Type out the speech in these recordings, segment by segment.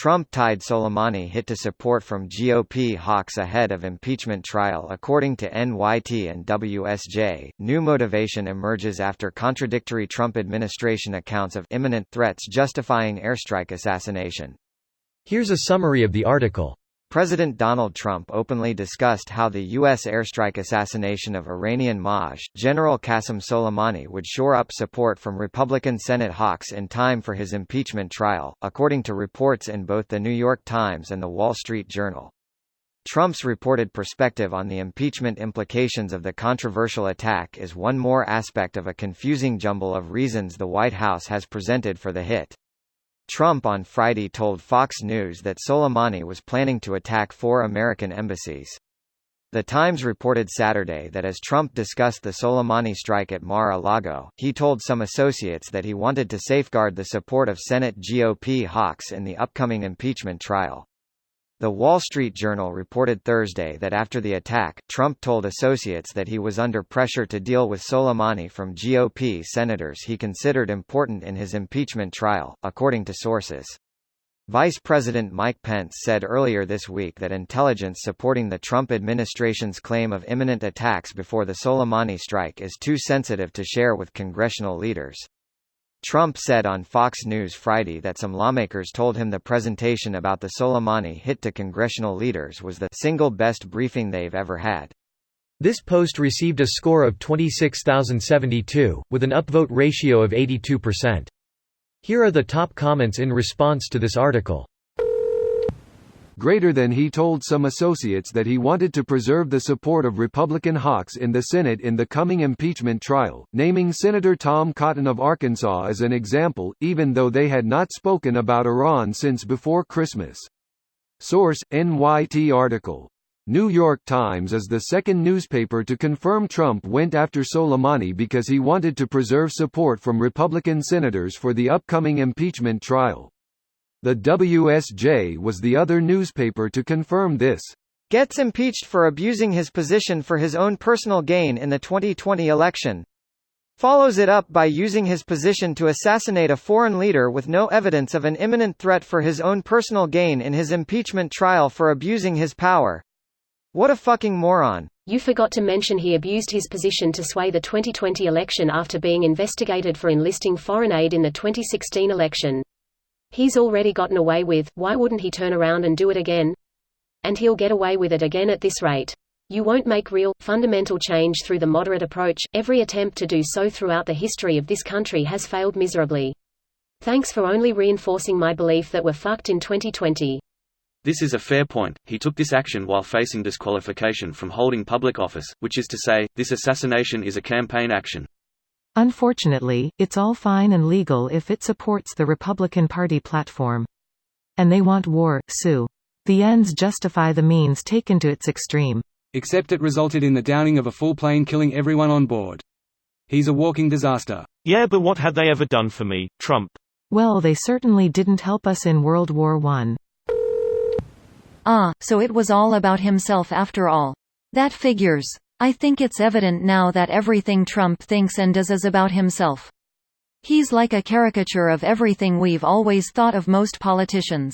Trump-tied Soleimani hit to support from GOP hawks ahead of impeachment trial. According to NYT and WSJ, new motivation emerges after contradictory Trump administration accounts of imminent threats justifying airstrike assassination. Here's a summary of the article. President Donald Trump openly discussed how the U.S. airstrike assassination of Iranian Maj. General Qasem Soleimani would shore up support from Republican Senate hawks in time for his impeachment trial, according to reports in both The New York Times and The Wall Street Journal. Trump's reported perspective on the impeachment implications of the controversial attack is one more aspect of a confusing jumble of reasons the White House has presented for the hit. Trump on Friday told Fox News that Soleimani was planning to attack 4 American embassies. The Times reported Saturday that as Trump discussed the Soleimani strike at Mar-a-Lago, he told some associates that he wanted to safeguard the support of Senate GOP hawks in the upcoming impeachment trial. The Wall Street Journal reported Thursday that after the attack, Trump told associates that he was under pressure to deal with Soleimani from GOP senators he considered important in his impeachment trial, according to sources. Vice President Mike Pence said earlier this week that intelligence supporting the Trump administration's claim of imminent attacks before the Soleimani strike is too sensitive to share with congressional leaders. Trump said on Fox News Friday that some lawmakers told him the presentation about the Soleimani hit to congressional leaders was the single best briefing they've ever had. This post received a score of 26,072, with an upvote ratio of 82%. Here are the top comments in response to this article. Greater than he told some associates that he wanted to preserve the support of Republican hawks in the Senate in the coming impeachment trial, naming Senator Tom Cotton of Arkansas as an example, even though they had not spoken about Iran since before Christmas. Source: NYT article. New York Times is the second newspaper to confirm Trump went after Soleimani because he wanted to preserve support from Republican senators for the upcoming impeachment trial. The WSJ was the other newspaper to confirm this. Gets impeached for abusing his position for his own personal gain in the 2020 election. Follows it up by using his position to assassinate a foreign leader with no evidence of an imminent threat for his own personal gain in his impeachment trial for abusing his power. What a fucking moron. You forgot to mention he abused his position to sway the 2020 election after being investigated for enlisting foreign aid in the 2016 election. He's already gotten away with, why wouldn't he turn around and do it again? And he'll get away with it again at this rate. You won't make real, fundamental change through the moderate approach. Every attempt to do so throughout the history of this country has failed miserably. Thanks for only reinforcing my belief that we're fucked in 2020. This is a fair point. He took this action while facing disqualification from holding public office, which is to say, this assassination is a campaign action. Unfortunately, it's all fine and legal if it supports the Republican Party platform. And they want war, Sue. The ends justify the means taken to its extreme. Except it resulted in the downing of a full plane, killing everyone on board. He's a walking disaster. Yeah, but what had they ever done for me, Trump? Well, they certainly didn't help us in World War I. So it was all about himself after all. That figures. I think it's evident now that everything Trump thinks and does is about himself. He's like a caricature of everything we've always thought of most politicians.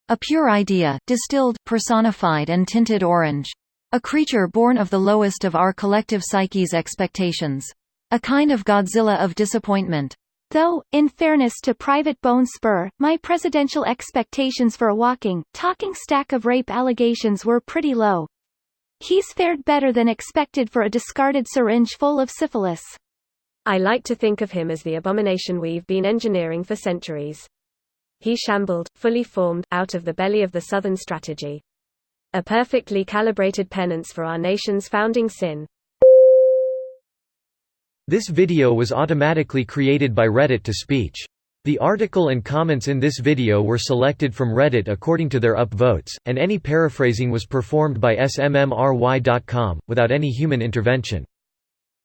A pure idea, distilled, personified and tinted orange. A creature born of the lowest of our collective psyche's expectations. A kind of Godzilla of disappointment. Though, in fairness to Private Bone Spur, my presidential expectations for a walking, talking stack of rape allegations were pretty low. He's fared better than expected for a discarded syringe full of syphilis. I like to think of him as the abomination we've been engineering for centuries. He shambled, fully formed, out of the belly of the Southern strategy. A perfectly calibrated penance for our nation's founding sin. This video was automatically created by Reddit to speech. The article and comments in this video were selected from Reddit according to their upvotes, and any paraphrasing was performed by smmry.com, without any human intervention.